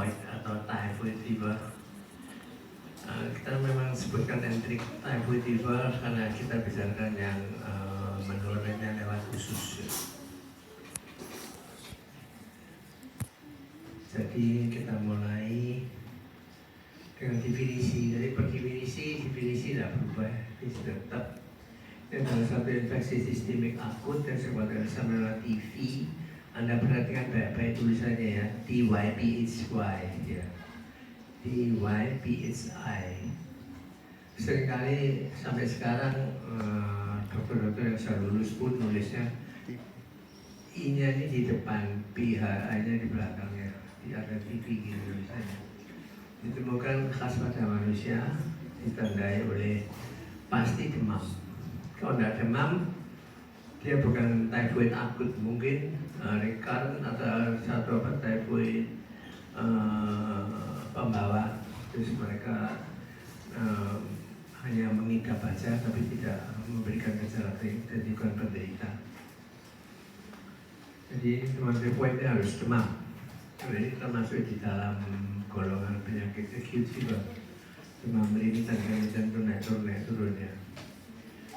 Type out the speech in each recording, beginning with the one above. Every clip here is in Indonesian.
typhoid atau typhoid fever. Kita memang sebutkan endemic typhoid fever karena kita bicarakan yang menurunnya lewat usus. Jadi kita mulai dengan definisi. Jadi per definisi tidak berubah, tetap. Yang salah satu infeksi sistemik akut yang disebabkan salmonella TB. Anda perhatikan baik-baik tulisannya ya, TYPHY ya, TYPHI. Seringkali sampai sekarang dokter-dokter yang sudah lulus pun nulisnya I-nya ini di depan, PHI-nya di belakangnya, ada TB gitu tulisannya. Ditemukan khas pada manusia, ditandai oleh pasti demam. Kalau tidak demam, dia bukan typhoid akut, mungkin recurrent atau satu typhoid pembawa. Terus mereka hanya mengidap saja, tapi tidak memberikan gejala klinis dan bukan penderita. Jadi teman typhoidnya harus demam. Ini termasuk di dalam golongan penyakit acute fever. Demam melinisan jantung naik turunnya.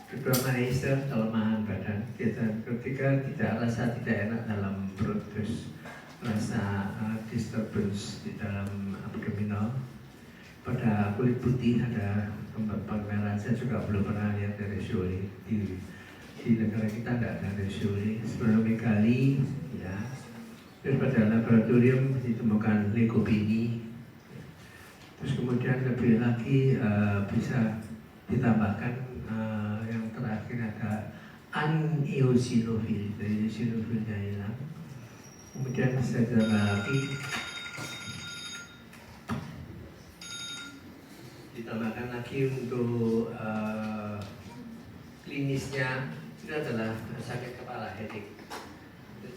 Kedua manisnya kelemahan badan. Ketika rasa tidak enak dalam perut, terus rasa disturbance di dalam abdominal. Pada kulit putih ada tempat merah. Saya juga belum pernah lihat dari Suri. Di negara kita tidak ada dari Suri. Splenomegaly, ya. Terus pada laboratorium ditemukan leukopenia. Terus kemudian lebih lagi bisa ditambahkan yang terakhir ada aneosinofil, dari eosinofilnya hilang. Kemudian bisa ditambah lagi, ditambahkan lagi untuk klinisnya itu adalah sakit kepala, headache.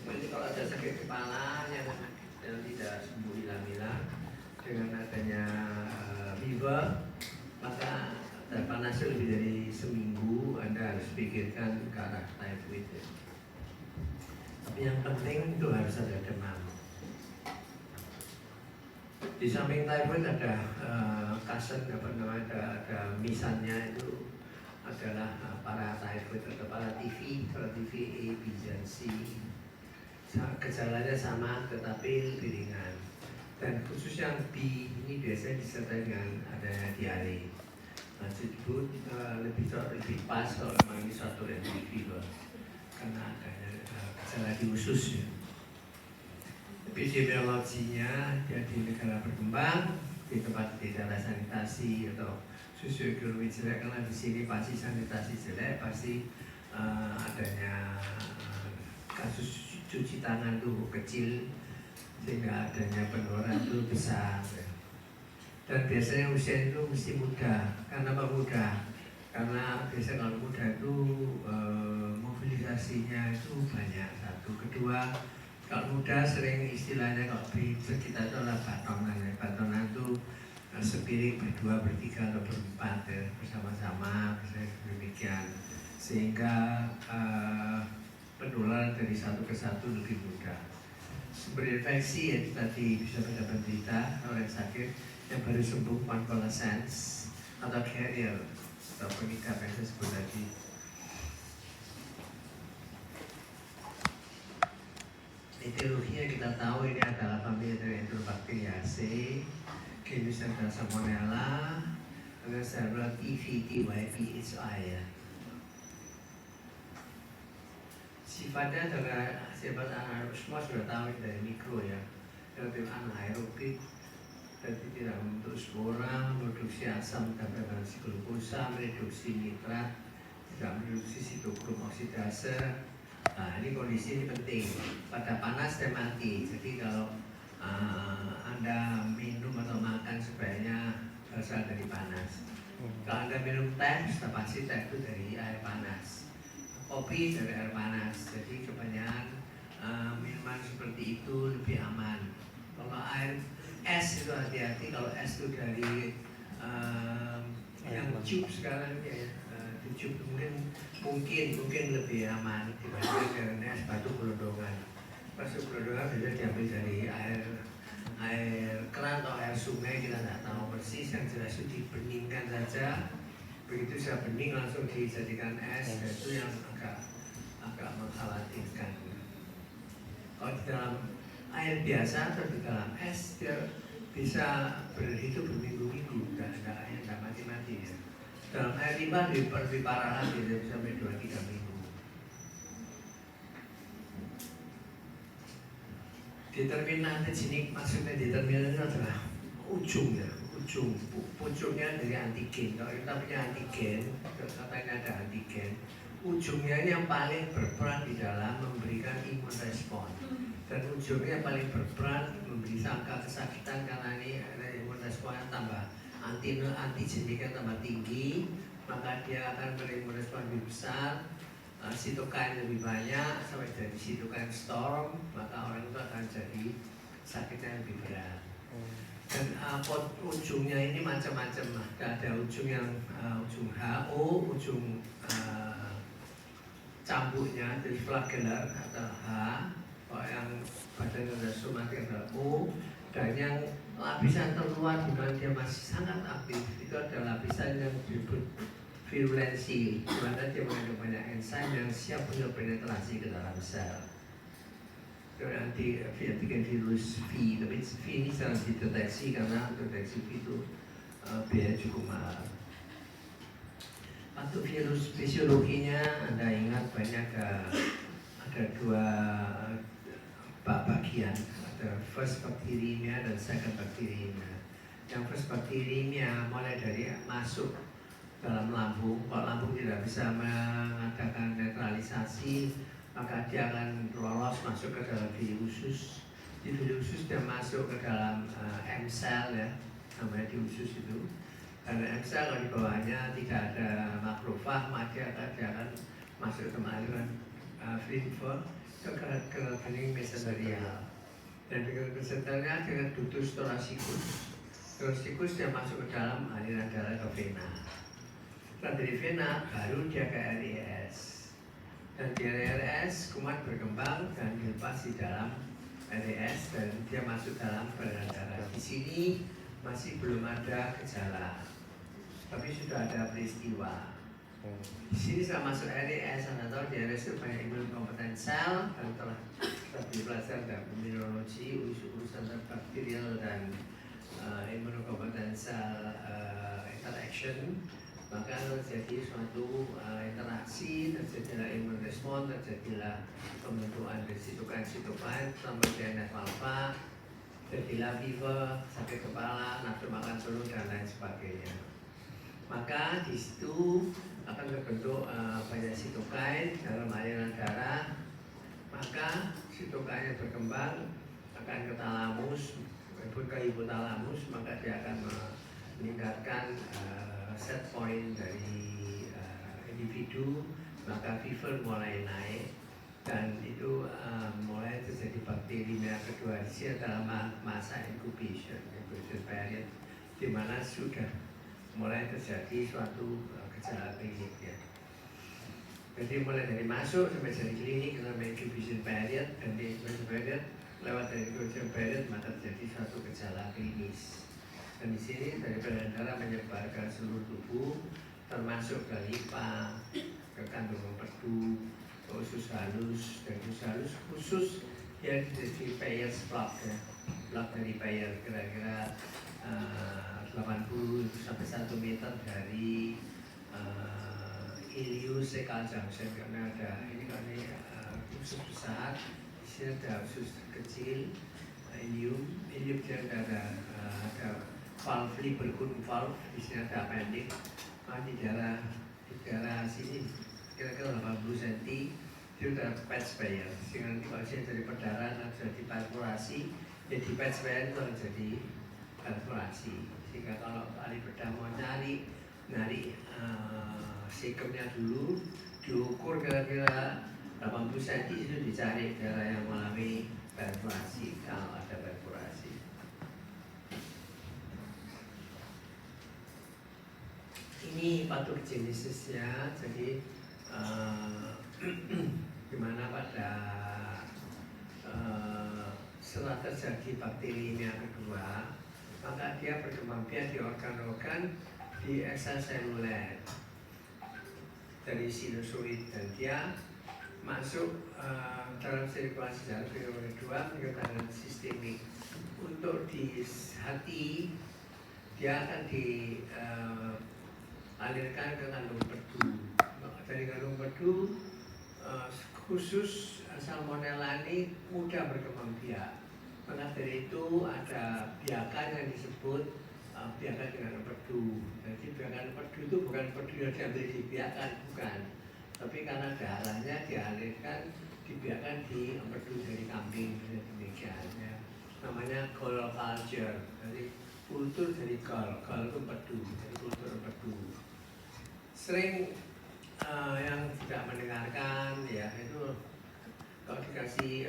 Jadi kalau ada sakit kepala yang tidak sembuh hilang-hilang dengan adanya fever, maka panas lebih dari seminggu, Anda harus pikirkan ke arah typhoid. Tapi yang penting itu harus ada demam. Di samping typhoid ada kasen, ada misannya itu adalah para typhoid atau para TV, para TV A, B, dan C. Gejalanya sama tetapi lebih ringan. Dan khusus yang B ini biasanya disertai dengan adanya diare. Nah, disebut lebih pas kalau memang ini suatu endemic fever karena adanya gejala di usus ya. Epidemiologinya dia di negara berkembang, di tempat tidak ada sanitasi atau sosioekonomi jelek, karena di sini pasti sanitasi jelek, pasti adanya kasus cuci tangan tuh kecil sehingga adanya penularan itu besar. Dan biasanya usia itu mesti muda. Karena apa muda? Karena biasanya kalau muda itu mobilisasinya itu banyak, satu. Kedua, kalau muda sering istilahnya kalau di sekitar itu adalah batonan ya. Batonan itu sepiring berdua, bertiga atau berempat ya, bersama-sama, misalnya demikian. Sehingga penularan dari satu ke satu lebih mudah. Sumber infeksi yaitu tadi bisa pada penderita orang yang sakit yang baru sembuh, convalescence atau carrier atau pengidap yang saya sebut tadi. Etiologinya kita tahu ini adalah familia dari Enterobacteriaceae, genus adalah Salmonella, dengan serbal TYPHI ya. Sifatnya adalah sifat anaerobik, semua sudah tahu dari mikro ya, relatif anaerobik, jadi tidak membentuk spora, produksi asam dan reduksi glukosa, mereduksi nitrat, tidak mereduksi sitokrom oksidase. Nah, ini kondisi ini penting. Pada panas dia mati. Jadi kalau Anda minum atau makan sebaiknya berasal dari panas. Kalau Anda minum teh, sudah pasti teh itu dari air panas. Kopi dari air panas, jadi kebanyakan minuman seperti itu lebih aman. Kalau air es itu hati-hati, kalau es itu dari yang tube sekarang ya, tube mungkin lebih aman dibandingkan dengan es batu gelondongan. Batu gelondongan bisa diambil dari air keras. persis yang jelas itu dibeningkan saja. Begitu saya bening langsung dijadikan es, itu yang agak mengkhawatirkan. Kalau di dalam air biasa atau di dalam es dia bisa berhidup berminggu-minggu dan nggak mati-mati ya. Dalam air limbah lebih parah lagi, dia bisa sampai 2-3 minggu. Determinante genik maksudnya determinan itu adalah ujungnya, puncuknya dari antigen. Kalau kita punya antigen, katanya ada antigen, ujungnya ini yang paling berperan di dalam memberikan imun respon. Dan ujungnya yang paling berperan memberi angka kesakitan karena ini imun responnya tambah antigeniknya tambah tinggi, maka dia akan beri imun respon lebih besar. Sitokain lebih banyak sampai jadi sitokain storm, maka orang itu akan jadi sakitnya lebih berat. Dan ujungnya ini macam-macam. Ada ujung yang ujung HO, ujung cambuknya jadi flagellar atau H. Kalau yang badan ada somatik adalah O. Dan yang lapisan terluar di mana dia masih sangat aktif itu adalah lapisan yang disebut virulensi, di mana dia mengandung banyak enzim yang siap untuk penetrasi ke dalam sel. Nanti bikin virus V, tapi V ini sangat dideteksi karena deteksi V itu biaya cukup mahal. Untuk virus fisiologinya, Anda ingat banyak ada dua bagian, ada first bacteremia dan second bacteremia. Yang first bacteremia mulai dari masuk dalam lambung. Kalau lambung tidak bisa mengadakan netralisasi, maka dia akan lolos masuk ke dalam villi usus. Di villi usus dia masuk ke dalam M-cell ya, namanya di usus itu. Karena M-cell kalau di bawahnya tidak ada makrofag, maka dia akan masuk ke aliran limfa ke kening mesenterial. Dan dengan mesenterial dengan ductus thoracicus. Thoracicus dia masuk ke dalam aliran darah ke vena. Setelah dari vena baru dia ke RES. Dan di RES kuman berkembang dan dilepas di dalam RES dan dia masuk dalam peredaran darah. Di sini masih belum ada gejala, tapi sudah ada peristiwa. Di sini setelah masuk RES, Anda tahu di RES itu banyak imunokompetent sel dan telah belajar dalam immunologi urusan bakterial dan imunokompetent sel interaction. Maka terjadi suatu interaksi, terjadilah imun respon, terjadilah pembentukan sitokain, tambah TNF alpha, terjadilah fever, sakit kepala, nafsu makan turun dan lain sebagainya. Maka di situ akan terbentuk banyak sitokain dalam aliran darah. Maka sitokain yang berkembang akan ke talamus, maupun ke hipotalamus, maka dia akan meningkatkan set point dari individu, maka fever mulai naik dan itu mulai terjadi bakteriemia kedua. Di sini adalah masa incubation period, di mana sudah mulai terjadi suatu gejala klinik ya. Jadi mulai dari masuk sampai jadi klinik kita incubation period, dan di incubation period lewat dari incubation period maka terjadi suatu gejala klinis. Dan di sini dari peredaran darah menyebar ke seluruh tubuh, termasuk ke limpa, ke kandung empedu, ke usus halus, dan usus halus khusus yang di Peyer's plug ya, plug dari Peyer kira-kira 80 sampai 1 meter dari ileocecal junction, karena ada ini kan usus besar, di sini ada usus kecil, ileum dia ada valve, libercum valve, di sini ada appendix, di daerah sini kira-kira 80 cm itu ada patch Peyer. Sehingga nanti kalau dari perdarahan atau jadi perforasi, ya di patch Peyer itu jadi perforasi. Sehingga kalau ahli bedah mau nyari sikemnya dulu, diukur kira-kira 80 cm itu dicari daerah yang mengalami perforasi kalau ada perforasi. Ini patogenesisnya, jadi dimana pada setelah terjadi bakteriemia kedua, maka dia berkembang biak di organ-organ di ekstraseluler dari sinusoid, dan dia masuk dalam sirkulasi darah periode 2 menggunakan sistemik. Untuk di hati dia akan dialirkan ke kandung pedu. Dari kandung pedu khusus salmonella ini mudah berkembang biak. Maka dari itu ada biakan yang disebut biakan dengan empedu. Jadi biakan empedu itu bukan empedu yang diambil di biakan, bukan. Tapi karena darahnya dialirkan dibiarkan di empedu dari kambing, demikian ya. Namanya gall culture. Jadi kultur dari gall itu empedu, jadi kultur empedu. Sering yang tidak mendengarkan ya itu kalau dikasih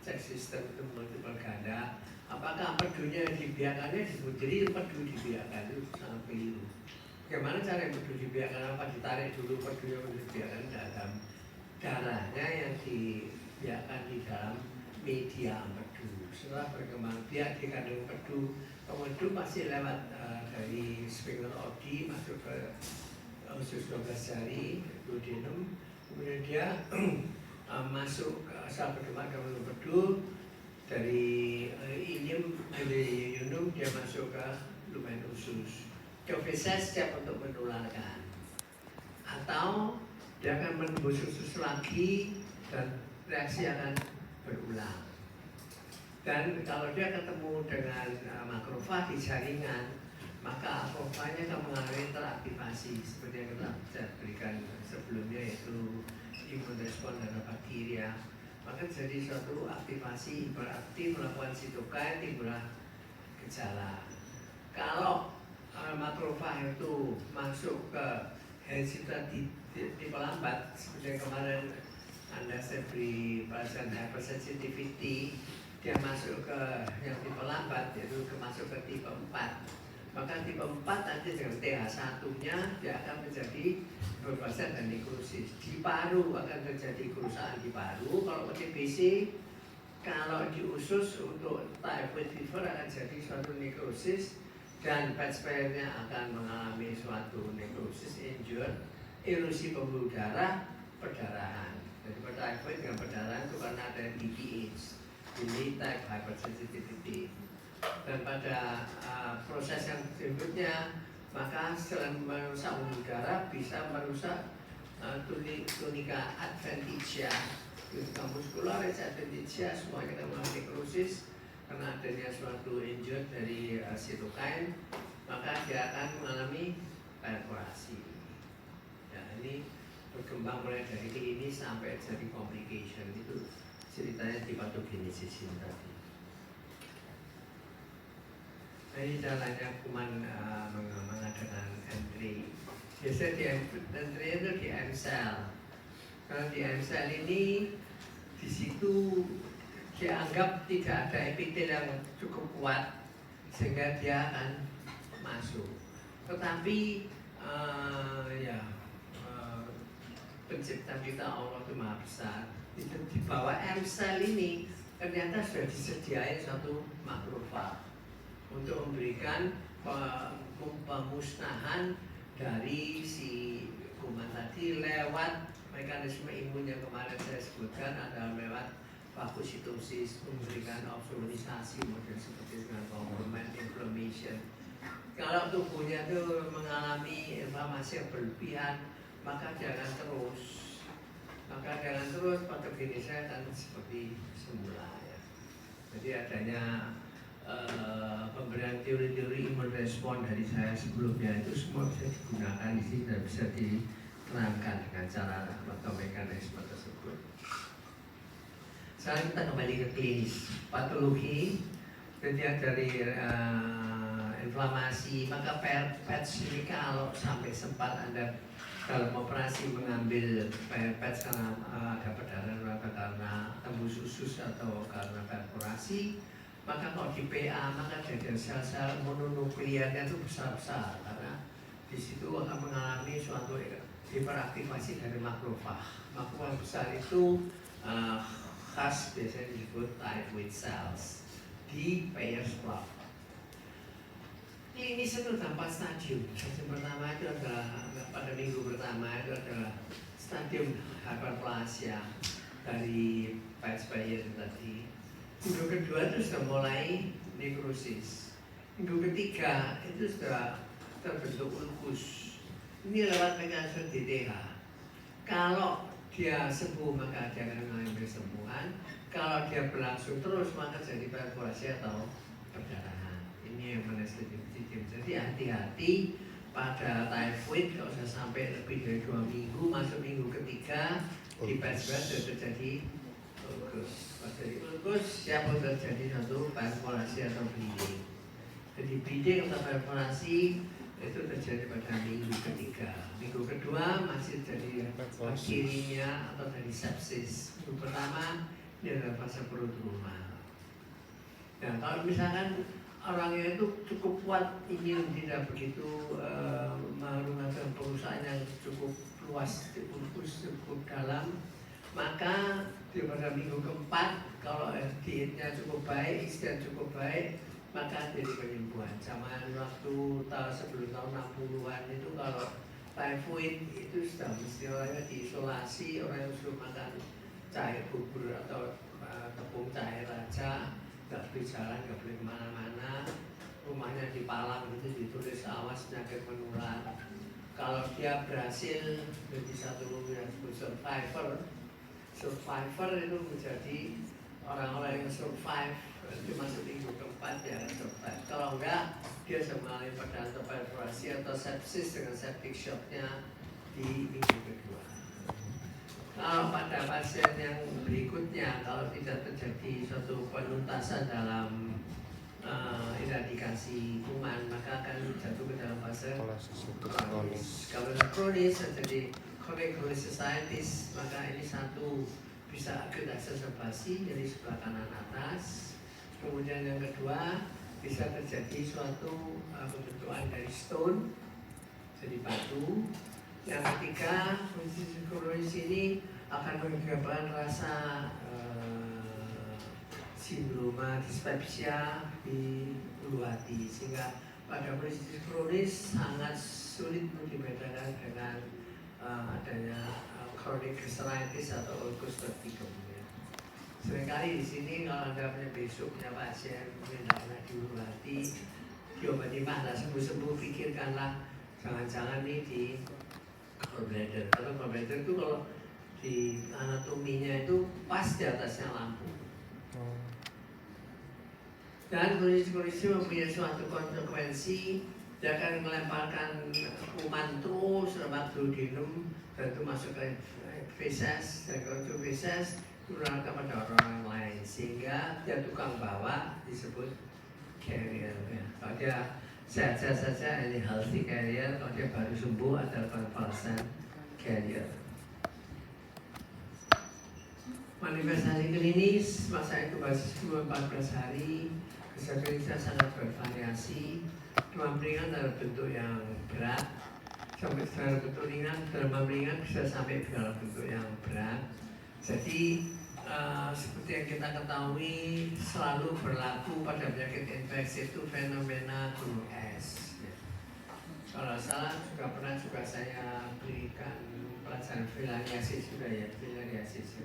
cek sistem itu multiple ganda, apakah empedunya dibiarkannya disebut jadi empedu dibiarkan, itu sangat keliru. Bagaimana cara empedu dibiarkan? Apa ditarik dulu empedunya dibiarkan dalam darahnya yang dibiarkan di dalam media empedu. Setelah berkembang biak di kandung empedu, empedu masih lewat dari sphingolodi masuk ke usus 12 jari, duodenum, kemudian dia masuk ke asal berkembang ke empedu dari ilium, dari yunum dia masuk ke lumen usus. Bisa siap untuk menularkan, atau dia akan menembus usus lagi dan reaksi akan berulang. Dan kalau dia ketemu dengan makrofag di jaringan, maka makrofagnya akan mengalami teraktivasi seperti yang kita berikan sebelumnya, yaitu imun respon dan bakteria. Maka jadi suatu aktivasi berarti melakukan sitokin, timbullah gejala. Kalau makrofag itu masuk ke hensita di pelambat, seperti yang kemarin Anda saya beri pelajaran hypersensitivity, dia masuk ke yang tipe lambat, yaitu masuk ke tipe 4. Maka tipe 4 nanti dengan TH1-nya dia akan menjadi berbasan dan nekrosis. Di paru akan terjadi kerusakan di paru. Kalau TBC, kalau di usus untuk typhoid fever akan jadi suatu nekrosis, dan Pacemaker-nya akan mengalami suatu nekrosis, injured, erosi pembuluh darah, perdarahan. Jadi typhoid dengan perdarahan itu karena ada DPH, delayed type hypersensitivity. Dan pada proses yang berikutnya, maka selain merusak pembuluh darah bisa merusak tunica adventitia, tunica muscularis adventitia, semua kita mengalami nekrosis karena adanya suatu injured dari sitokin, maka dia akan mengalami perforasi. Ya, ini berkembang mulai dari ini sampai jadi complication, itu ceritanya di patogenesis ini tadi. Nah, ini caranya kuman mengadakan entry. Biasanya di entry itu di M cell. Kalau di M cell ini di situ dianggap tidak ada epitel yang cukup kuat sehingga dia akan masuk. Tetapi pencipta kita Allah itu maha besar. Itu di bawah M cell ini ternyata sudah disediakan suatu makrofag untuk memberikan pemusnahan dari si kuman tadi lewat mekanisme imun yang kemarin saya sebutkan, adalah lewat fagositosis, memberikan absorbanisasi model seperti dengan komplement inflammation. Kalau tubuhnya itu mengalami inflamasi yang berlebihan, maka jangan terus patogenisnya akan seperti semula ya. Jadi adanya pemberian teori-teori imun respon dari saya sebelumnya itu semua bisa digunakan di sini dan bisa diterangkan dengan cara atau mekanisme tersebut. Sekarang kita kembali ke klinis patologi. Jadi dari inflamasi, maka patch ini kalau sampai sempat Anda dalam operasi mengambil patch karena ada perdarahan atau karena tembus usus atau karena perforasi, maka kalau di PA maka jaringan sel-sel mononuklearnya itu besar-besar karena di situ akan mengalami suatu hiperaktivasi dari makrofag. Makrofag besar itu khas biasanya disebut typhoid cells. di Payers Club. Klinis itu ada 4 stadium. Stadium pertama itu adalah pada minggu pertama itu adalah stadium hyperplasia dari Payers tadi. Minggu kedua itu sudah mulai nekrosis. Minggu ketiga itu sudah terbentuk ulkus. Ini lewat mekanisme DTH. Kalau dia sembuh maka dia akan mengalami kesembuhan. Kalau dia berlangsung terus maka jadi perforasi atau perdarahan. Ini yang menelistim. Jadi hati-hati pada typhoid kalau sudah sampai lebih dari 2 minggu, masuk minggu ketiga di PSBA sudah terjadi ulkus. Jadi ulkus siapa terjadi satu perforasi atau bleeding. Jadi bleeding atau perforasi itu terjadi pada minggu ketiga. Minggu kedua masih jadi akhirnya atau dari sepsis. Minggu pertama ini adalah fase prodroma. Nah kalau misalkan orangnya itu cukup kuat, imun tidak begitu menggunakan perusahaan yang cukup luas, cukup dalam, maka di pada minggu keempat kalau dietnya cukup baik, istirahat cukup baik, maka jadi penyembuhan. Zaman waktu sebelum tahun 60-an itu kalau typhoid itu sudah mesti orangnya diisolasi, orang yang suruh makan cair bubur atau tepung cair aja, nggak boleh jalan, nggak boleh kemana-mana, rumahnya di palang itu ditulis awas penyakit menular. Kalau dia berhasil menjadi satu yang disebut survivor itu menjadi orang-orang yang survive itu masuk minggu keempat ya survive. Kalau enggak dia mengalami pada perforasi atau sepsis dengan septic shocknya di minggu kedua. Kalau pada pasien yang berikutnya, kalau tidak terjadi suatu penuntasan dalam eradikasi kuman, maka akan jatuh ke dalam fase kronis. Kalau kronis terjadi chronic cholecystitis, maka ini satu bisa akut exacerbasi dari sebelah kanan atas. Kemudian yang kedua bisa terjadi suatu pembentukan dari stone, jadi batu. Yang ketiga, kondisi kronis ini akan menyebabkan rasa sindroma dispepsia di ulu hati, sehingga pada kondisi kronis sangat sulit untuk dibedakan dengan adanya chronic gastritis atau ulcus verticum. Seringkali di sini kalau Anda besok punya pasien mungkin tidak di ulu hati, diobati mana sembuh-sembuh, pikirkanlah jangan-jangan ini di gallbladder. Kalau gallbladder itu kalau di anatominya itu pas di atasnya lambung. Dan kondisi mempunyai suatu konsekuensi, dia akan melemparkan kuman terus lemak duodenum dan itu masuk ke feses, dan kalau itu feses menular kepada orang lain, sehingga dia tukang bawa disebut carrier. Kalau dia sehat-sehat saja ini healthy carrier, kalau dia baru sembuh adalah convalescent carrier. Manifestasi klinis masa inkubasi 14 hari, gejala klinisnya sangat bervariasi. Demam ringan dalam bentuk yang berat sampai dalam bentuk ringan, demam ringan bisa sampai dalam bentuk yang berat. Jadi seperti yang kita ketahui selalu berlaku pada penyakit infeksi itu fenomena gunung es. Kalau salah pernah saya berikan pelajaran filariasis juga ya, filariasis.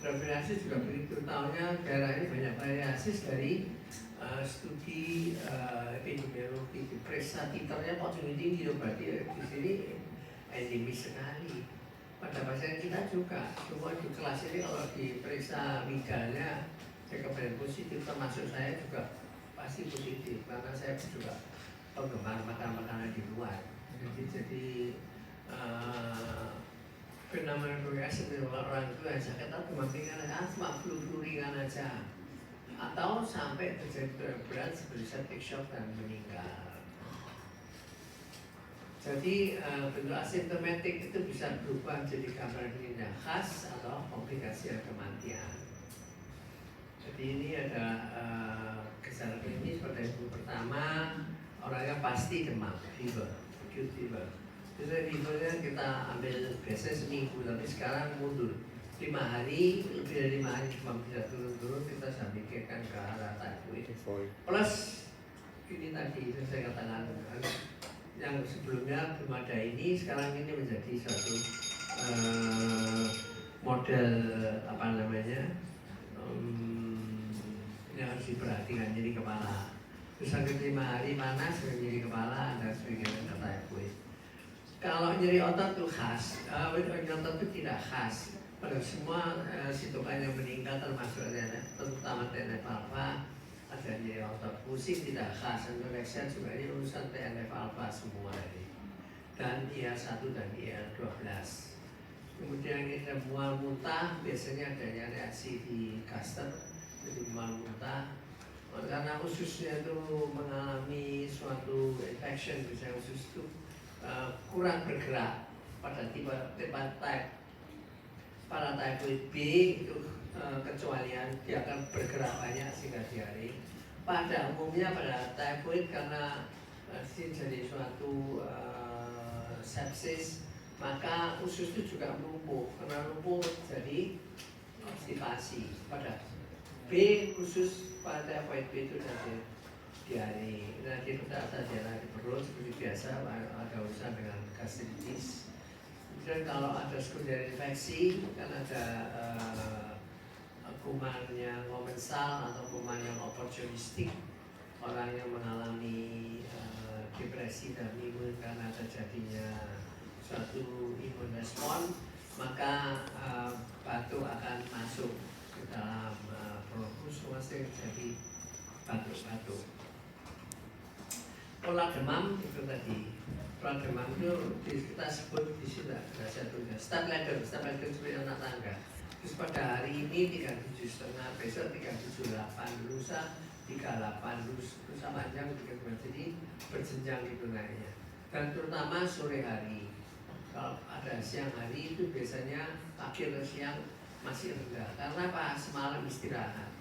Filariasis juga begitu, tahunya daerah ini banyak filariasis dari studi epidemiologi. Presa titernya kok tinggi berarti di sini endemis sekali. Pada pasien kita juga, semua di kelas ini kalau diperiksa migalnya kemudian positif, termasuk saya juga pasti positif karena saya juga penggemar makan-makanan di luar. Jadi fenomena koreasi orang itu yang sakit atau demam ringan aja, cuma flu ringan aja, atau sampai terjadi berat seperti septic shock dan meninggal. Jadi bentuk asimptomatik itu bisa berubah jadi gambaran klinis khas atau komplikasi dan kematian. Jadi ini ada gejala klinis pada minggu pertama, orangnya pasti demam, fever, acute fever. Jadi fevernya kita ambil biasanya seminggu, tapi sekarang mundur 5 hari, lebih dari 5 hari demam tidak turun-turun, kita sudah mikirkan ke arah typhoid. Plus ini tadi saya katakan yang sebelumnya belum ada ini, sekarang ini menjadi suatu model apa namanya yang harus diperhatikan, jadi kepala. Terus sampai 5 hari panas, nyeri kepala, ada sebagian kata typhoid. Kalau nyeri otot itu khas, nyeri otot itu tidak khas. Pada semua sitokin yang meningkat termasuk terutama TNF alpha, ada nyeri otot. Pusing tidak khas, anorexia juga ini urusan TNF alpha semua ini. Dan IR1 dan IR12. Kemudian kita mual muntah, biasanya adanya reaksi di caster, jadi mual muntah. Karena ususnya itu mengalami suatu infection, misalnya usus itu kurang bergerak pada tipe pada typhoid B itu kecualian dia akan bergerak banyak sehingga diare. Pada umumnya pada typhoid karena jadi suatu sepsis, maka usus itu juga lumpuh. Karena lumpuh jadi konstipasi. Pada B khusus pada typhoid B itu jadi diare. Nah, kita ada diare di perut seperti biasa, ada urusan dengan gastritis. Dan kalau ada sekunderi infeksi, kan ada kuman yang komensal atau kuman yang opportunistik, orang yang mengalami depresi dan imun karena terjadinya suatu imun respon, maka batuk akan masuk ke dalam bronkus, masih jadi batuk-batuk. Pola demam itu tadi. Pola demam itu kita sebut di sini ada satunya step ladder seperti anak tangga. Terus pada hari ini 37,5, besok 37,8, lusa 38, lusa panjang 39, jadi berjenjang itu naiknya. Dan terutama sore hari. Kalau ada siang hari itu biasanya pagi atau siang masih rendah. Karena pas semalam istirahat.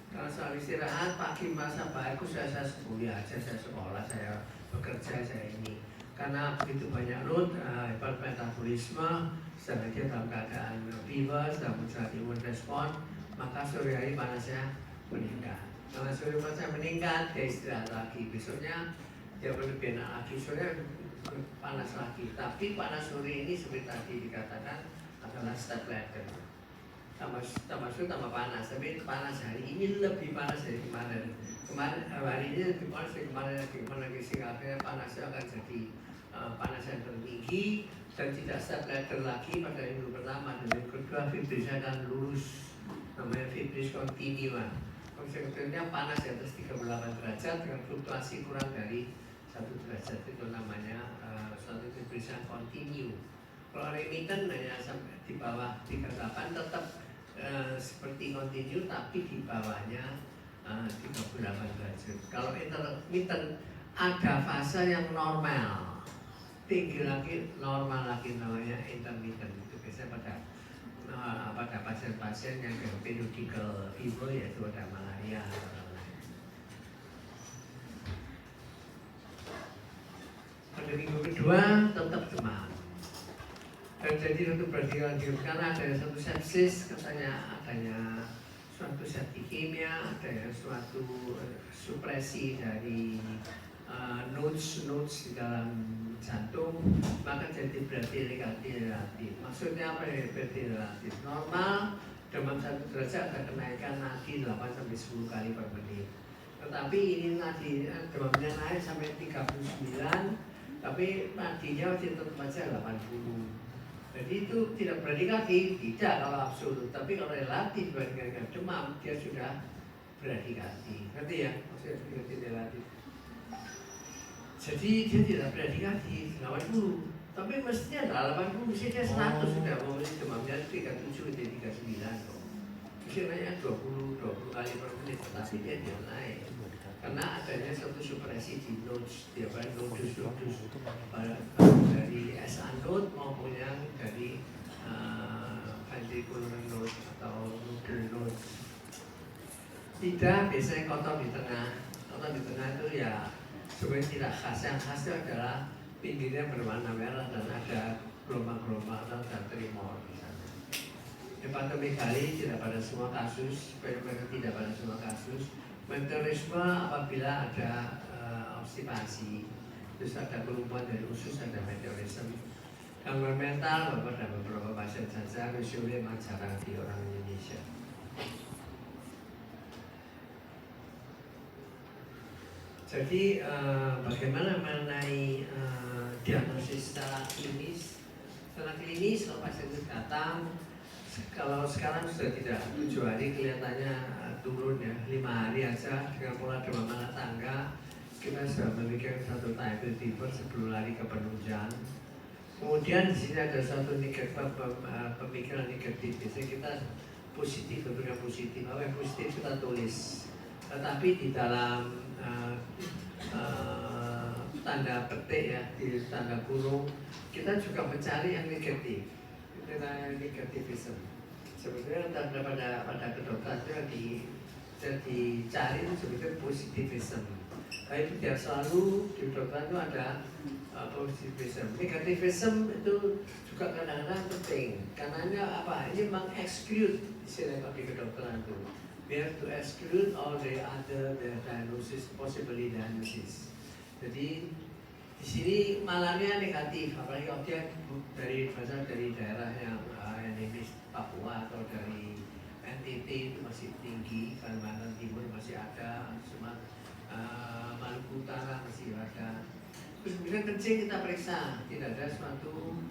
Kalau soal istirahat, pagi masa bagus saya kuliah aja, saya sekolah, saya bekerja, saya ini. Karena begitu banyak load, hebat metabolisme, sedangkan dia dalam keadaan fever, sedang muncul imun respon, maka sore hari panasnya meningkat. Kalau sore panasnya meningkat, dia istirahat lagi. Besoknya dia berlebih lagi, sore panas lagi. Tapi panas sore ini seperti tadi dikatakan adalah step ladder. Tambah panas, tapi panas hari ini lebih panas dari kemarin. Hari ini lebih panas dari kemarin sehingga panasnya akan jadi panas yang tertinggi dan tidak step ladder lagi pada minggu pertama. Dan minggu kedua fibrisnya akan lurus, namanya fibris kontinua. Konsekuensinya panas di atas 38 derajat dengan fluktuasi kurang dari 1 derajat, itu namanya suatu fibris yang kontinu. Kalau remittent hanya sampai di bawah 38 tetap seperti kontinu, tapi di bawahnya 38 derajat. Kalau intermittent ada fase yang normal, tinggi lagi, normal lagi, namanya intermittent. Itu biasanya pada pasien-pasien yang periodical fever, yaitu ada malaria. Pada minggu kedua tetap demam. Dan jadi untuk berdilanjutkan adanya satu sepsis, katanya adanya suatu septikemia, adanya suatu supresi dari nodes di dalam jantung, maka jadi berarti relatif. Maksudnya apa ya berarti relatif? Normal demam 1 derajat ada kenaikan nadi 8-10 kali per menit. Tetapi ini nadi demamnya naik sampai 39, tapi nadinya masih tetap saja 80. Jadi itu tidak berdikati, tidak kalau absolut, tapi kalau relatif dibandingkan demam, dia sudah berdikati. Ngerti ya? Maksudnya tidak relatif. Jadi dia tidak berdikati, 80. Tapi mestinya 80, mestinya 100 sudah. Mau demamnya 37, jadi 39. Mestinya 20 kali per menit, tetapi dia tidak naik. Karena adanya satu supresi di nodes, dia nodus dari SA node maupun yang dari ventricular node atau nodal node. Tidak, biasanya kotor di tengah. Kotor di tengah itu ya sebenarnya tidak khas. Yang khasnya adalah pinggirnya berwarna merah dan ada gelombang-gelombang atau tremor di sana. Hepatomegali tidak pada semua kasus, tidak pada semua kasus. Meteorisme apabila ada obstipasi, terus ada kelumpuhan dari usus, ada meteorisme. Gangguan mental, Bapak ada beberapa pasien saja, usually memang jarang di orang Indonesia. Jadi bagaimana mengenai diagnosis secara klinis? Secara klinis kalau pasien itu datang, kalau sekarang sudah tidak 7 hari kelihatannya turun ya, 5 hari aja dengan pola demam anak tangga kita sudah memikirkan satu typhoid fever sebelum lari ke penunjang. Kemudian di sini ada satu pemikiran negatif. Biasanya kita positif, berpikir positif. Apa yang positif kita tulis. Tetapi di dalam tanda petik ya, di tanda kurung, kita juga mencari yang negatif. Kita negativism. Sebetulnya pada kedokteran itu yang dicari itu sebetulnya positivism. Tapi tidak selalu di kedokteran itu ada positivism. Negativism itu juga kadang-kadang penting. Karena apa? Ini meng-exclude istilah di kedokteran itu. We have to exclude all the other diagnosis, possibly diagnosis. Jadi di sini malaria negatif, apalagi objek dari daerah yang endemis Papua atau dari NTT itu masih tinggi, Kalimantan Timur masih ada, Maluku Utara masih ada. Terus kemudian kencing kita periksa, tidak ada suatu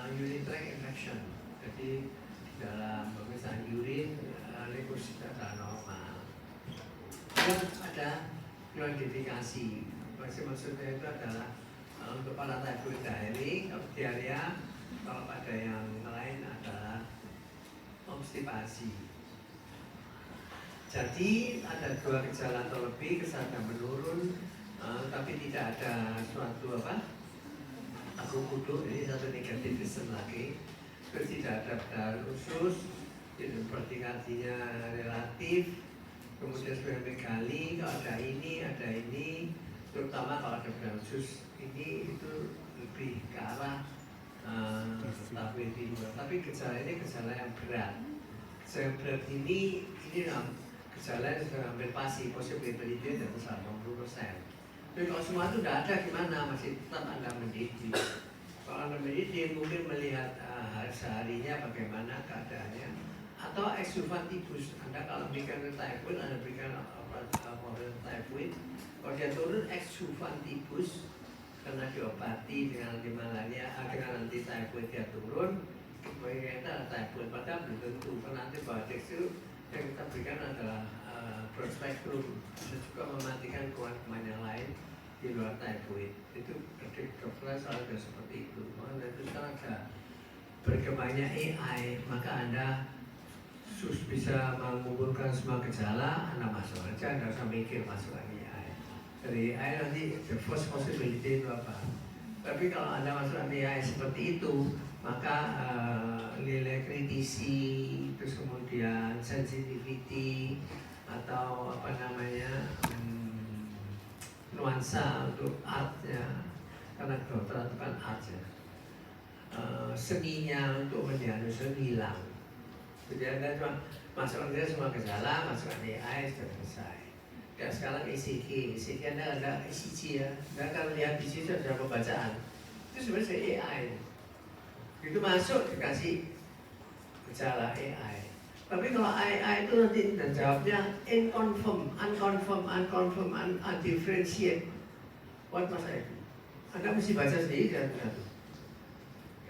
urinary tract infection. Jadi di dalam pemeriksaan urin leukosita adalah normal. Dan ada identifikasi. Maksudnya itu adalah untuk para typhoid diarrhea, kalau pada yang lain adalah obstipasi. Jadi ada 2 gejala atau lebih, kesadaran menurun, tapi tidak ada suatu aku kuduk, ini satu negativisme lagi. Terus tidak ada bedah usus, vertikasinya relatif, kemudian spermekali, kalau ada ini, terutama kalau ada bedah usus ini itu lebih ke arah tapi gejala ini gejala yang berat. Gejala yang berat ini gejala yang sudah hampir pasti, possibility di atas 80%. Tapi kalau semua itu tidak ada gimana, masih tetap Anda mendidik. Kalau Anda mendidik mungkin melihat seharinya bagaimana keadaannya, atau exsuvantibus. Anda kalau berikan typhoid, Anda berikan typhoid, kalau dia turun exsuvantibus karena diobati dengan anti malaria, dengan anti typhoid dia turun, kemudian kita typhoid, padahal belum tentu. Karena antibiotik itu yang kita berikan adalah broad spectrum, bisa juga mematikan kuman-kuman yang lain di luar typhoid. Itu dokter selalu seperti itu. Makanya itu sekarang ada berkembangnya AI, maka Anda bisa mengumpulkan semua gejala, Anda masuk aja, Anda usah mikir masuk lagi AI. Dari AI nanti the first possibility itu apa? Tapi kalau Anda masuk AI seperti itu, maka nilai kritisi, terus kemudian sensitivity atau nuansa untuk artnya, karena kedokteran itu kan art ya, seninya untuk mendiagnosis hilang. Jadi Anda cuma masukkan dia semua gejala, masukkan AI sudah selesai. Ya sekarang ECG Anda ada ECG ya, Anda akan lihat di situ ada pembacaan. Itu sebenarnya AI. Itu masuk dikasih gejala AI. Tapi kalau AI itu nanti dan jawabnya unconfirm, undifferentiate. What must I do? Anda mesti baca sendiri satu-satu.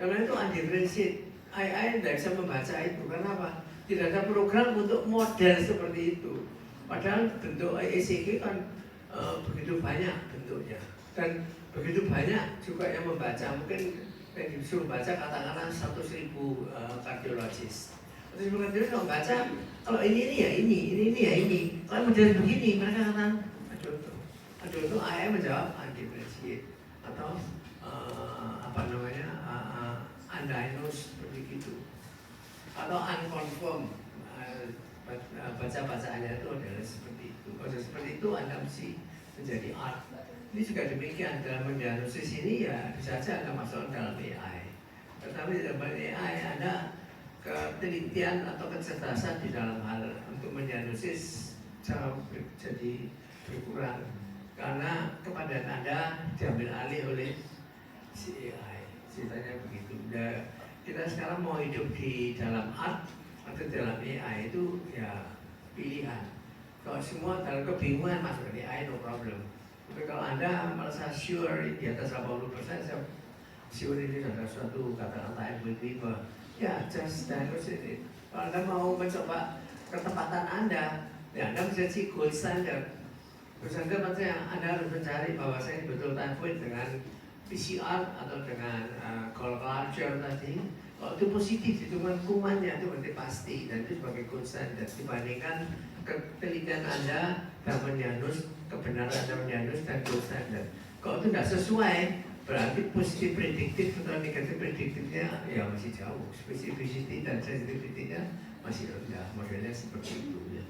Karena itu undifferentiate. AI tidak bisa membaca itu. Karena apa? Tidak ada program untuk model seperti itu. Padahal bentuk ECG kan begitu banyak bentuknya. Dan begitu banyak juga yang membaca. Mungkin yang disuruh baca katakanlah 100.000 kardiologis. Terus kardiologis kalau baca, kalau ini ya ini. Kalau model begini, mereka kata aduh itu AI menjawab undifferentiate atau undiagnosed seperti itu, atau unconfirmed, baca-bacaannya itu adalah seperti itu. Kalau seperti itu Anda mesti menjadi art. Ini juga demikian, dalam mendiagnosis ini ya bisa saja Anda masuk dalam AI. Tetapi dalam AI ada ketelitian atau kecerdasan di dalam hal untuk mendiagnosis jauh jadi berkurang karena kepadatan Anda diambil alih oleh si AI. Ceritanya begitu. Nah, kita sekarang mau hidup di dalam art atau dalam AI itu ya pilihan. Kalau semua dalam kebingungan masuk ke AI, no problem. Tapi kalau Anda merasa sure di atas 80%, saya sure ini adalah suatu kata type with people. Ya, just diagnose it. Kalau Anda mau mencoba ketepatan Anda, ya Anda menjadi gold standard. Gold standard maksudnya Anda harus mencari bahwa saya betul typhoid dengan PCR atau dengan call culture tadi. Kalau itu positif, itu kumannya itu berarti pasti dan itu sebagai gold standard dibandingkan ketelitian Anda dan mendiagnos kebenaran Anda mendiagnos dan gold standard. Kalau itu tidak sesuai, berarti positif prediktif atau negatif prediktifnya ya masih jauh, spesifisiti dan sensitivitinya masih rendah. Modelnya seperti itu ya.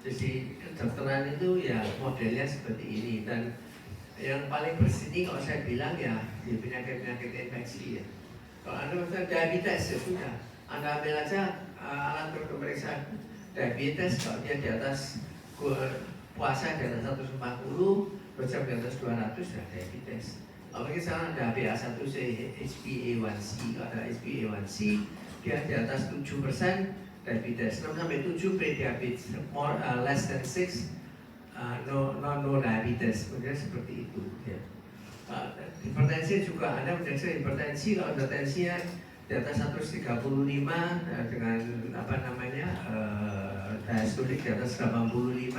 Jadi kedokteran itu ya modelnya seperti ini dan yang paling bersih kalau saya bilang ya di penyakit-penyakit infeksi ya. Kalau Anda misalnya diabetes ya sudah, Anda ambil aja alat untuk pemeriksaan diabetes. Kalau dia di atas puasa di atas 140, jam di atas 200 ya diabetes. Apalagi sekarang ada HbA1c, HbA1c, kalau ada HbA1c dia di atas 7% diabetes, 6-7 pre-diabetes, less than 6 no diabetes, kemudian seperti itu ya. Hipertensi juga Anda mendeteksi hipertensi kalau ada tensinya di atas 135 dengan apa namanya diastolik di atas 85,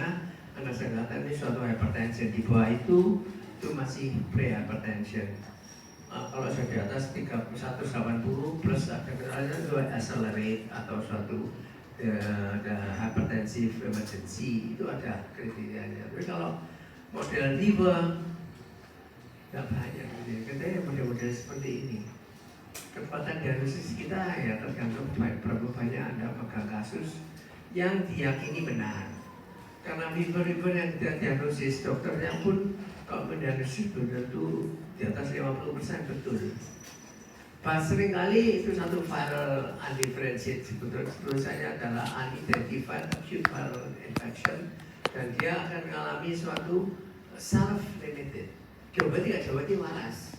Anda katakan ini suatu hipertensi. Di bawah itu masih pre-hypertension. Kalau sudah di atas 180 plus ada kendala itu accelerate atau suatu hypertensive emergency, itu ada kriterianya. Tapi kalau model liver nggak banyak, katanya model-model seperti ini. Kecepatan diagnosis kita ya tergantung berapa banyak Anda pegang kasus yang diyakini benar. Karena liver yang tidak diagnosis, dokternya pun kalau mendiagnosis belum tentu di atas 50% betul. Seringkali itu satu viral undifferentiated, sebetulnya adalah unidentified acute viral infection dan dia akan mengalami suatu self-limited. Diobati nggak diobati waras.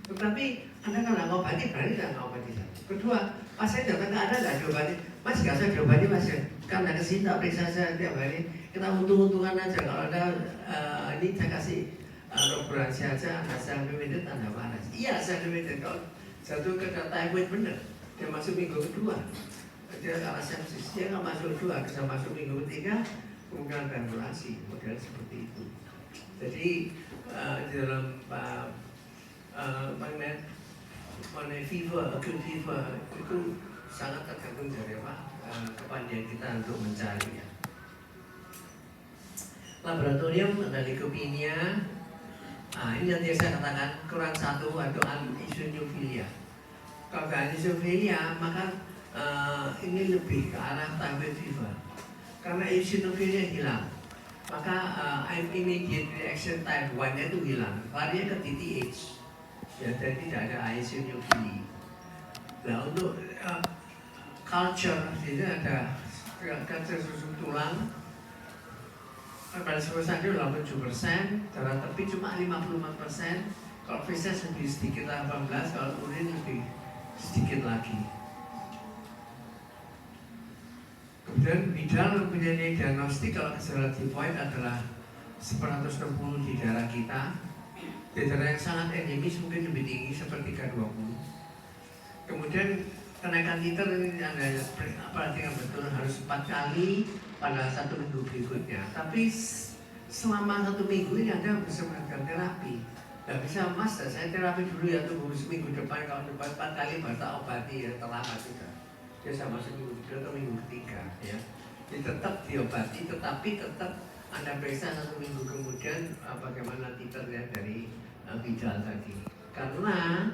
Tetapi Anda kalau ngobati berarti nggak ngobati. Kedua, pasien datang ke Anda nggak diobati, Mas nggak usah diobati Mas ya. Karena kesini tak periksa saya tiap hari, kita untung-untungan aja. Kalau Anda ini saya kasih operasi aja, Anda self-limited, Anda waras. Iya self-limited. Kalau jatuh ke typhoid bener, dia masuk minggu kedua, dia kalah sepsis, dia nggak masuk kedua, bisa masuk minggu ketiga, kemungkinan granulasi, model seperti itu. Jadi di dalam mengenai fever, acute fever itu sangat tergantung dari kepandian kita untuk mencari ya. Laboratorium ada leukemia. Ini yang saya katakan kurang satu atau eosinofilia. Kalau eosinofilia maka ini lebih ke arah typhoid fever. Karena eosinofilia hilang, maka immediate reaction type 1-nya itu hilang, larinya ke TTH. Ya, jadi tidak ada eosinofilia. Nah untuk culture itu ada culture susu tulang. Pada sebesar itu 87%, darah tepi cuma 54%, kalau feses lebih sedikit 18%, kalau urin lebih sedikit lagi. Kemudian Bidal mempunyai diagnostik kalau gejala tifoid adalah 160 di darah kita. Di darah yang sangat endemis mungkin lebih tinggi seperti 320. Kemudian kenaikan titer ini Anda perhatikan betul harus 4 kali pada 1 minggu berikutnya. Tapi selama 1 minggu ini Anda bisa melakukan terapi. Tidak bisa Mas, saya terapi dulu ya tunggu seminggu depan, kalau depan 4 kali baru obati ya terlambat sudah. Dia sama seminggu kedua atau minggu ketiga ya. Jadi tetap diobati, tetapi tetap Anda periksa 1 minggu kemudian bagaimana titernya dari Bidal tadi. Karena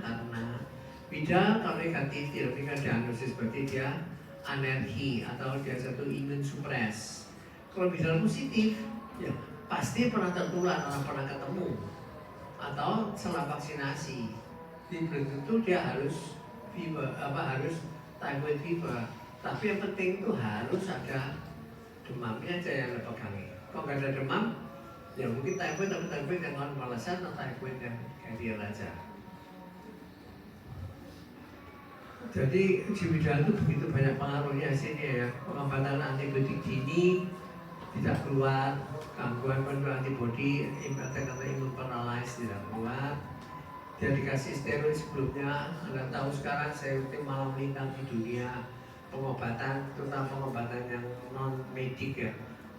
Bidal kalau negatif dia memberikan diagnosis berarti dia alergi atau dia satu imun supres. Kalau Bidal positif, ya pasti pernah tertular, pernah ketemu atau setelah vaksinasi. Jadi belum tentu dia harus fever, harus typhoid fever. Tapi yang penting itu harus ada demamnya aja yang dipegangi. Kalau nggak ada demam, ya mungkin typhoid, tapi typhoid yang malasan atau typhoid yang carrier aja. Jadi di bidang itu begitu banyak pengaruhnya hasilnya ya. Pengobatan antibiotik dini tidak keluar, gangguan penurunan antibodi, imun paralysis tidak keluar. Dia dikasih steroid sebelumnya, Anda tahu sekarang steroid itu malah melintang di dunia pengobatan, terutama pengobatan yang non medik ya.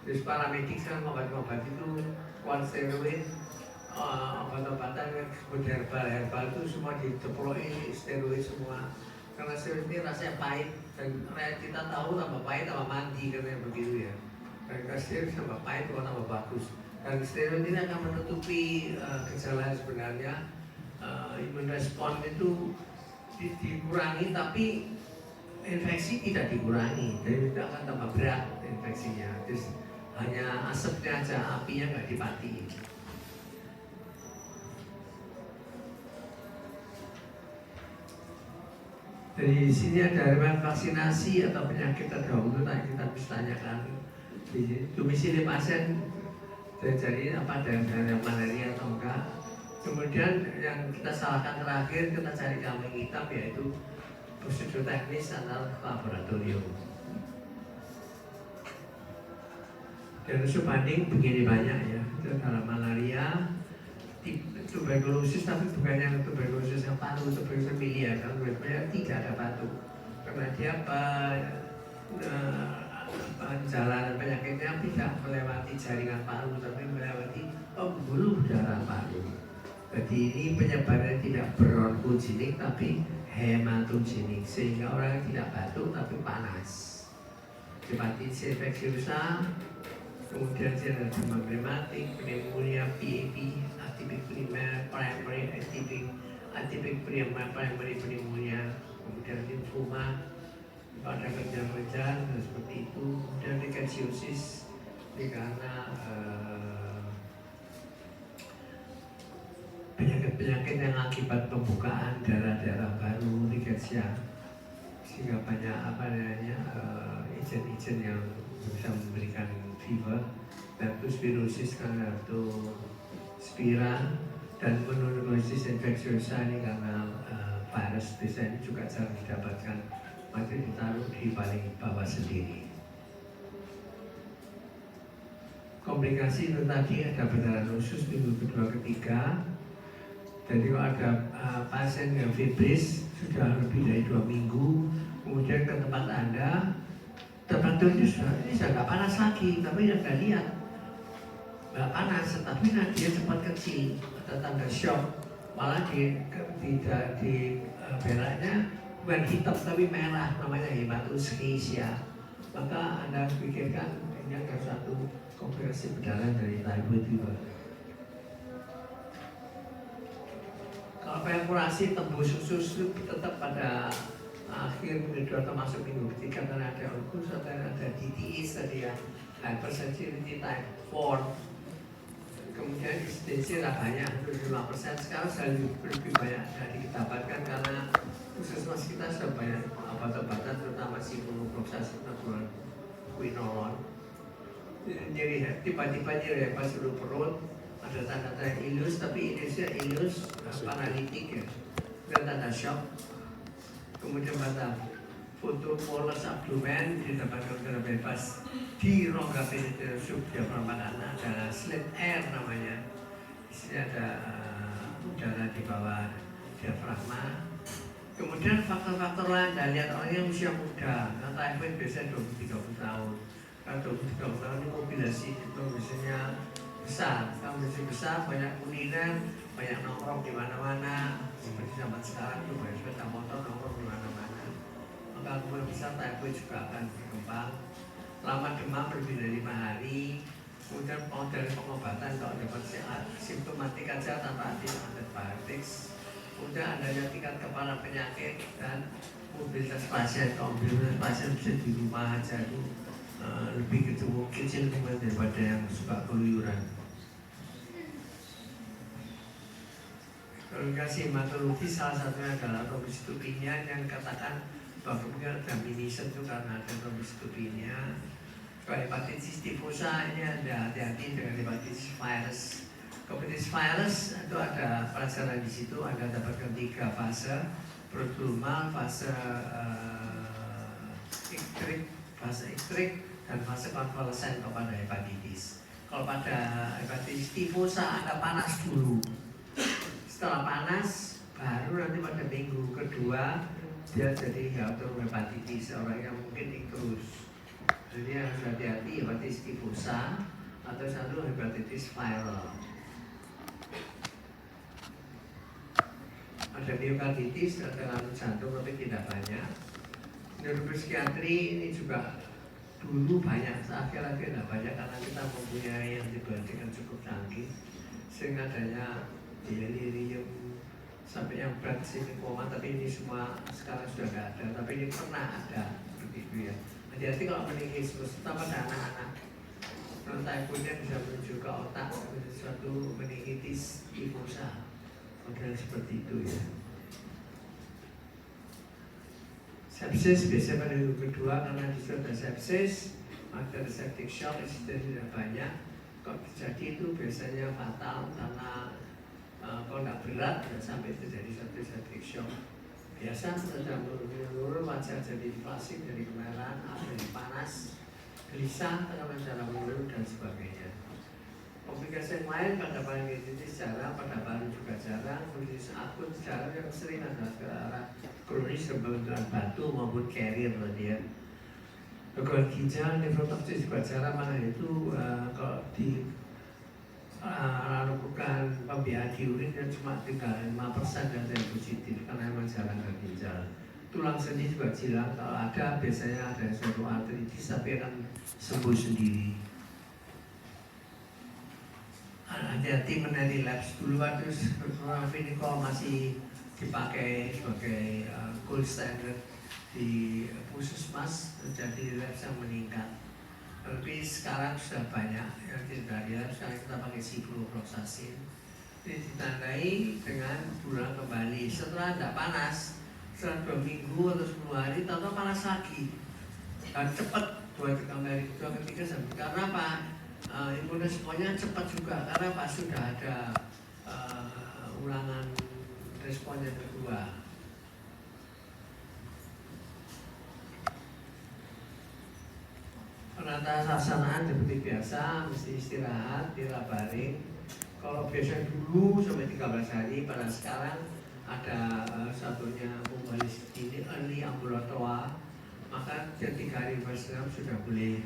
Terus paramedik sekarang obat-obat itu kuat steroid, obat-obatan yang seperti herbal itu semua diceploi steroid semua. Karena steroid ini rasanya pahit dan kita tahu tambah pahit tambah mandi katanya begitu ya. Dan steroid tambah pahit tambah bagus. Dan steroid ini akan menutupi gejala sebenarnya. Imun respon itu dikurangi tapi infeksi tidak dikurangi, jadi itu akan tambah berat infeksinya. Terus hanya asapnya aja, apinya nggak dimatiin. Dari sini ada riwayat vaksinasi atau penyakit terdahulu yang kita bisa tanyakan. Di domisili pasien jadi apa ada yang malaria atau enggak. Kemudian yang kita salahkan terakhir, kita cari kambing hitam, yaitu prosedur teknis antar laboratorium. Dan sebanding begini banyak ya, itu dalam malaria, tuberkulosis, tapi bukan yang tuberkulosis yang paru, tuberkulosis milia, kalau tuberkulosis tidak ada batu, karena dia jalan penyakitnya tidak melewati jaringan paru, tapi melewati pembuluh darah paru. Jadi ini penyebarannya tidak bronkogenik tapi hematogenik, sehingga orang tidak batuk tapi panas. Hepatitis infeksiosa, kemudian ada demam rematik, pneumonia, PAP, atipik primer, primary, atipik primer, primary pneumonia, kemudian limfoma, pada kerja-kerja seperti itu, kemudian rickettsiosis, karena penyakit-penyakit yang akibat pembukaan daerah-daerah baru, rickettsia, sehingga banyak agent yang bisa memberikan fever, leptospirosis karena leptospira, dan mononucleosis infeksiosa ini karena virus bisa ini juga jarang didapatkan, masih ditaruh di paling bawah sendiri. Komplikasi itu tadi ada pendarahan usus minggu kedua ketiga. Jadi kalau ada pasien yang fibris sudah lebih dari 2 minggu, kemudian ke tempat Anda, temperatur ini sudah nggak panas lagi, tapi Anda lihat nggak panas, tapi dia cepat kecil, ada tanda shock, malah di beraknya bukan hitam tapi merah, namanya hematoschizia. Maka Anda pikirkan ini ada satu komplikasi perdarahan dari typhoid fever. Kalau perforasi tembus usus itu tetap pada akhir minggu kedua termasuk minggu ketiga, karena ada ulkus, ada DTS tadi ya, hypersensitivity type 4. Kemudian incidensi banyak, 25%. Sekarang sudah lebih banyak dari didapatkan karena puskesmas kita sudah banyak obat-obatan, terutama ciprofloxacin, quinolone. Jadi tiba-tiba nyeri pas seluruh perut, ada tanda-tanda ilus, tapi ilus paralitik ya, dan tanda shock. Kemudian pada foto polos abdomen didapatkan udara bebas di rongga penetrasi subdiafragma kanan, ada slit air namanya. Di sini ada udara di bawah diafragma. Kemudian faktor-faktor lain, dan lihat orang yang usia muda, typhoid biasanya 20-30 tahun. Kalau 20-30 tahun ini mobilisasi itu biasanya besar, kalau masih besar, banyak kuliner, banyak nongkrong di mana-mana. Seperti zaman sekarang itu banyak sepeda motor nongkrong di mana-mana. Maka kemungkinan besar typhoid juga akan berkembang. Lama demam lebih dari 5 hari. Kemudian dari pengobatan kalau dapat simptomatik aja tanpa antibiotik. Kemudian adanya tingkat kepala penyakit dan mobilitas pasien. Kalau mobilitas pasien bisa di rumah aja itu lebih kecil daripada yang suka keluyuran. Komplikasi hematologi salah satunya adalah trombositopenia yang katakan bahwa kemungkinan ada minisan itu karena ada trombositopenia. Kalau hepatitis tifosa ini ada hati-hati dengan hepatitis virus. Hepatitis virus itu ada pelajaran di situ, Anda dapatkan 3 fase: prodromal, fase iktrik, dan fase konvalesen kepada hepatitis. Kalau pada hepatitis tifosa Anda panas dulu. Setelah panas, baru nanti pada minggu kedua dia jadi hepatitis, orang yang mungkin ikrus. Jadi harus hati-hati hepatitis tifosa atau satu hepatitis viral. Ada miokarditis, ada gangguan jantung tapi tidak banyak. Neuropsikiatri ini juga dulu banyak, akhir-akhir tidak banyak karena kita mempunyai antibiotik yang cukup canggih, sehingga adanya delirium sampai yang berat sini koma, tapi ini semua sekarang sudah tidak ada, tapi ini pernah ada begitu ya. Hati-hati kalau meningitis, terutama pada anak-anak. Kalau typhoidnya bisa menuju ke otak, suatu meningitis tifosa, model seperti itu ya. Sepsis biasanya pada minggu kedua karena di situ ada sepsis, maka ada septic shock, insidennya tidak banyak. Kalau terjadi itu biasanya fatal karena kalau tidak berat tidak sampai terjadi satu septic shock. Biasa sudah menurun wajah jadi plastik, jadi kemerahan, jadi panas, gelisah, tekanan darah menurun dan sebagainya. Komplikasi yang lain pada pankreatitis jarang, pada paru juga jarang, kondisi akut jarang, yang sering adalah ke arah kronis pembentukan batu maupun carrier dia. Gangguan ginjal, nefrotoksis juga jarang, mana itu kalau di lakukan pembiayaan di urin yang cuma tinggal 5% dan yang positif karena memang jarang ke ginjal. Tulang sendi juga hilang, kalau ada biasanya ada suatu artritis tapi akan sembuh sendiri. Hati-hati mengenai labs dulu waktu chlorantraniliprol masih dipakai sebagai gold standard di puskesmas, terjadi labs yang meningkat. Tapi sekarang sudah banyak yang tidak ada, sekarang kita pakai ciprofloxacin. Ini ditandai dengan bulan kembali. Setelah tidak panas, setelah 2 minggu atau 10 hari, tahu panas lagi. Dan cepat 2 ketiga sampai. Karena apa? Imun responnya cepat juga. Karena apa? Sudah ada ulangan respon yang kedua. Penata sasana seperti biasa, mesti istirahat, tidak baring. Kalau biasa dulu sampai 13 hari, pada sekarang ada satunya pembalis ini early ambulatoire, maka 3 hari bersenam sudah boleh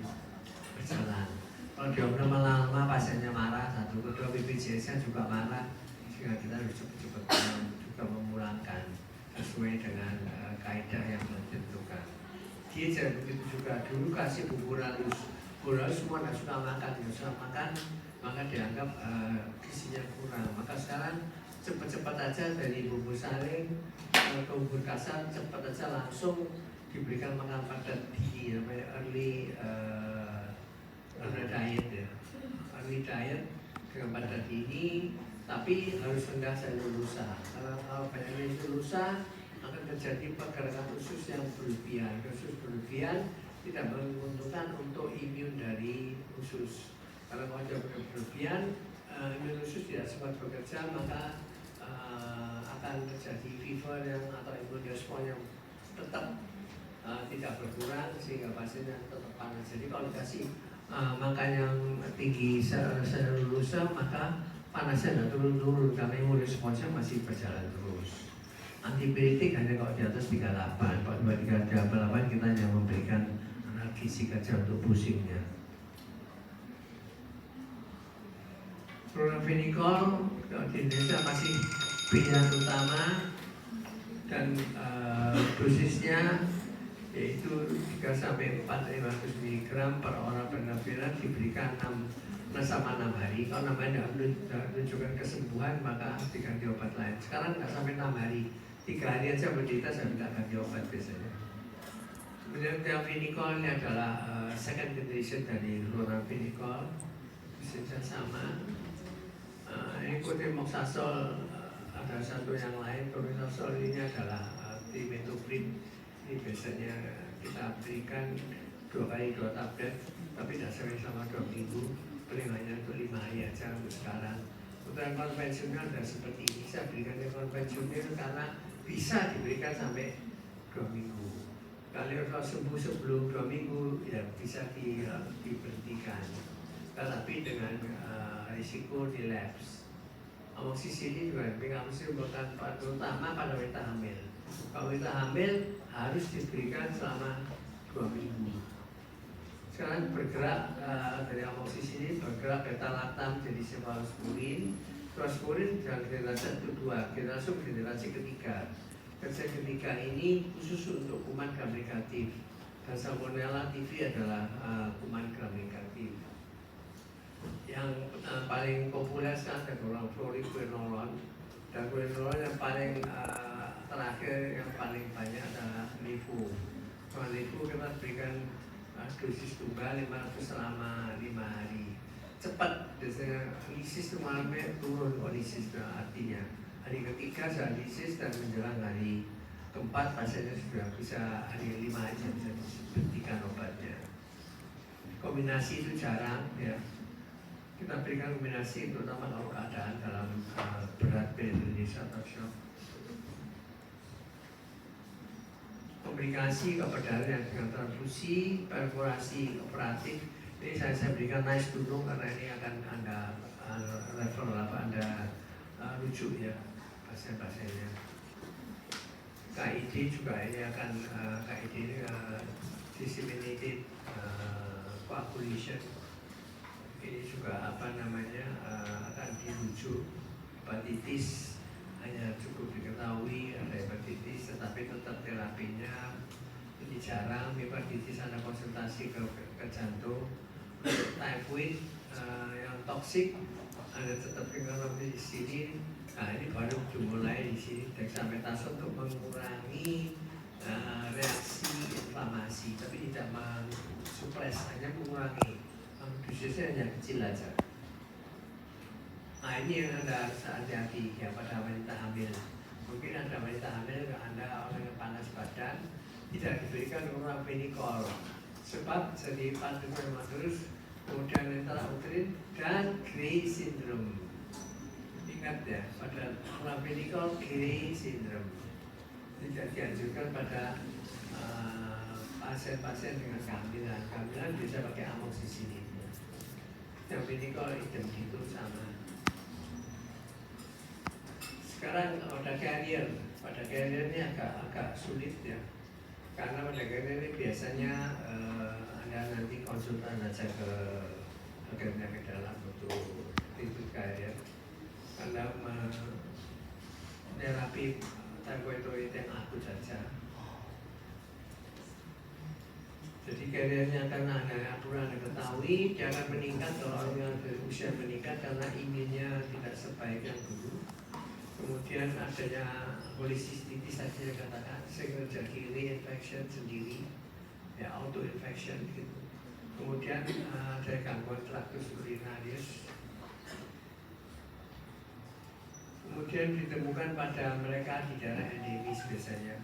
berjalan. Kalau diomong lama-lama pasiennya marah, 1, kedua BPJS juga marah, sehingga kita harus cepat-cepat juga memulangkan sesuai dengan kaidah yang ditentukan. Dia jangan begitu juga, dulu kasih bubur halus semua tidak suka makan, maka dianggap gizinya kurang. Maka sekarang cepat-cepat aja dari bubur saring ke bubur kasar, cepat aja langsung diberikan makan padat dini, namanya early diet ya. Early diet dengan padat dini, tapi harus rendah selulosa. Kalau banyak selulosa akan terjadi pergerakan usus yang berlebihan. Usus berlebihan tidak menguntungkan untuk imun dari usus. Kalau ada berlebihan, imun usus tidak sempat bekerja, maka akan terjadi fever atau imun respon yang tetap tidak berkurang sehingga pasiennya tetap panas. Jadi kalau dikasih makan yang tinggi selulosa, maka panasnya tidak turun-turun karena imun responsnya masih berjalan terus. Antibiotik hanya kalau di atas 38, kalau di 38 kita hanya memberikan analgesik aja untuk pusingnya. Chlorantraniliprol di Indonesia masih pilihan utama dan dosisnya yaitu 3-4 500 mg per orang penampilan diberikan 6 sama 6 hari. Kalau 6 hari tidak menunjukkan kesembuhan, maka diganti obat lain. Sekarang tidak sampai 6 hari, 3 hari aja menderita saya minta ganti obat biasanya. Kemudian chlorantraniliprol ini adalah second generation dari chlorantraniliprol, bisnisnya sama. Ini cotrimoxazole, ada satu yang lain. Cotrimoxazole ini adalah trimethoprim. Ini biasanya kita berikan 2 kali 2 tablet, tapi tidak sampai selama 2 minggu, paling hanya untuk 5 hari aja untuk sekarang. Untuk yang konvensional dan seperti ini, saya berikan yang konvensional karena bisa diberikan sampai 2 minggu. Kalau sembuh sebelum 2 minggu, ya bisa diberhentikan. Tetapi dengan risiko relapse. Amoxicillin juga bukan terutama pada wanita hamil. Kalau wanita hamil harus diberikan selama 2 minggu. Sekarang bergerak dari amoxicillin bergerak beta-lactam jadi cefalosporin. Cefalosporin dan generasi kedua, kita langsung generasi ketiga. Generasi ketiga ini khusus untuk kuman gram negatif. Dan Salmonella typhi adalah kuman gram negatif. Yang paling populer sekarang adalah fluoroquinolone. Dan fluoroquinolone yang paling terakhir yang paling banyak adalah levo. Kalau levo kita berikan dosis tunggal 500 selama 5 hari. Cepat, biasanya lisis itu malamnya turun lisis, artinya hari ketiga sudah lisis dan menjelang hari keempat pasiennya sudah bisa hari 5 aja bisa diberikan obatnya. Kombinasi itu jarang ya. Kita berikan kombinasi terutama kalau keadaan dalam berat periodis atau shock. Komplikasi kepedalan dengan transfusi, perforasi operatif. Ini saya berikan nice dulu karena ini akan Anda level Anda rujuk ya pasien-pasiennya. KID juga ini akan KID ini disseminated coagulation. Ini juga akan dirujuk. Hepatitis hanya cukup diketahui ada hepatitis, tetapi tetap terapinya ini jarang. Hepatitis Anda konsultasi ke jantung. Typhoid yang toksik Anda tetap tinggal di sini. Nah ini baru dimulai di sini dexamethasone untuk mengurangi reaksi inflamasi, tapi tidak mensupres, hanya mengurangi. Dosisnya hanya kecil aja. Nah ini yang Anda harus hati-hati ya pada wanita hamil. Mungkin ada wanita hamil, Anda orang yang panas badan, tidak diberikan chloraphenicol sebab jadi padu prematurus, kemudian intrautrin dan Gray syndrome. Ingat ya, pada chloraphenicol Gray syndrome tidak dianjurkan pada pasien-pasien dengan kehamilan. Kehamilan bisa pakai amoxicillin. Yang clinical idem itu sama. Sekarang pada carrier ini agak sulit ya, karena pada carrier ini biasanya Anda nanti konsultan aja ke penyakit dalam untuk itu carrier, karena terapi typhoid yang akut saja. Jadi carriernya karena Anda ketahui dia akan meningkat kalau orang yang berusia meningkat karena imunnya tidak sebaik yang dulu. Kemudian adanya polisistitis saja yang katakan sehingga terjadi reinfection sendiri, ya auto infection gitu. Kemudian ada gangguan traktus urinarius. Kemudian ditemukan pada mereka di daerah endemis biasanya.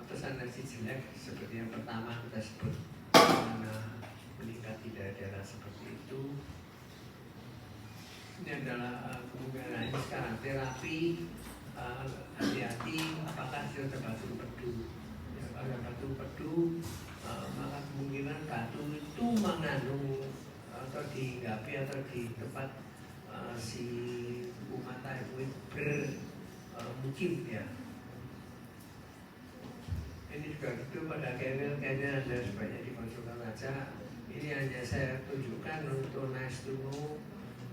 Analisis jelek seperti yang pertama kita sebut karena meningkat di daerah seperti itu. Ini adalah kemungkinan ini sekarang terapi hati-hati apakah dia ada batu empedu. Ya, kalau ada batu empedu maka kemungkinan batu itu mengandung atau dihinggapi atau di tempat si kuman typhoid bermukim ya. Ini juga gitu pada carrier Anda sebaiknya dikonsulkan aja. Ini hanya saya tunjukkan untuk nice to know.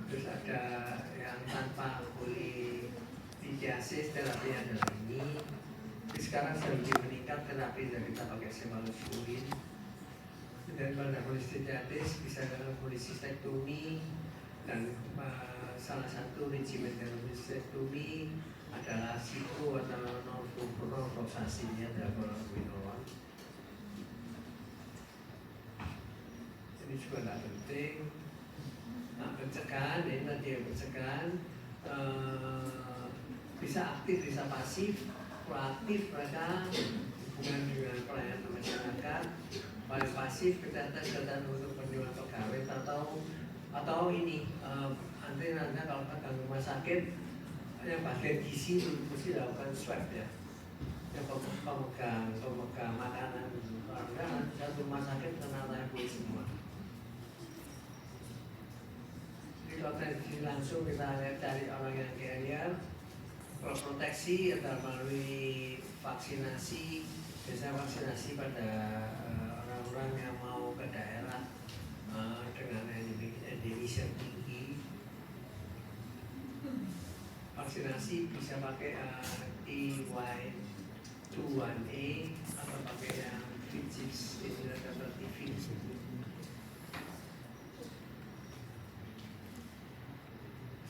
Terus ada yang tanpa politiasis terapi adalah ini. Tapi sekarang sedikit meningkat terapi yang kita pakai cefalosporin. Dan pada politiasis bisa dengan polisistektomi dan salah satu regimen dari polisistektomi adalah siku atau norfloxacin adalah fluoroquinolone. Ini juga tidak penting. Nah, pencegahan ini tadi yang pencegahan bisa aktif, bisa pasif, proaktif mereka hubungan dengan pelayanan masyarakat. paling pasif kita datang untuk penjualan pegawai atau ini nanti kalau ke rumah sakit yang bagian gizi itu mesti dilakukan swab ya, yang pemegang makanan orang satu rumah sakit kena TB semua. Jadi kalau langsung kita cari orang yang carrier, kalau proteksi atau melalui vaksinasi, biasanya vaksinasi pada orang-orang yang mau ke daerah dengan endemisi yang tinggi. Vaksinasi bisa pakai TY21A atau pakai yang Pfizer ini seperti Pfizer.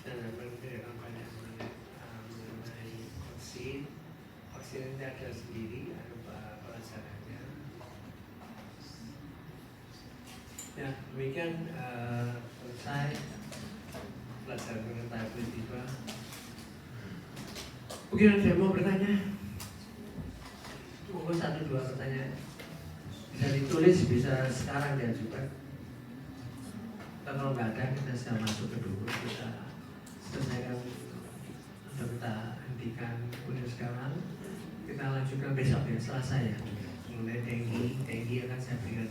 Saya memberikan banyak mengenai vaksin. Vaksin ini ada sendiri, ada pelajarannya. Ya, demikian selesai pelajaran mengenai tiba. Mungkin ada yang mau bertanya? Monggo 1-2 pertanyaan. Bisa ditulis, bisa sekarang diajukan. Kalau nggak ada, kita sudah masuk ke dulu. Kita selesaikan atau kita hentikan kuliah sekarang. Kita lanjutkan besok ya, Selasa ya. Mulai tinggi akan saya berikan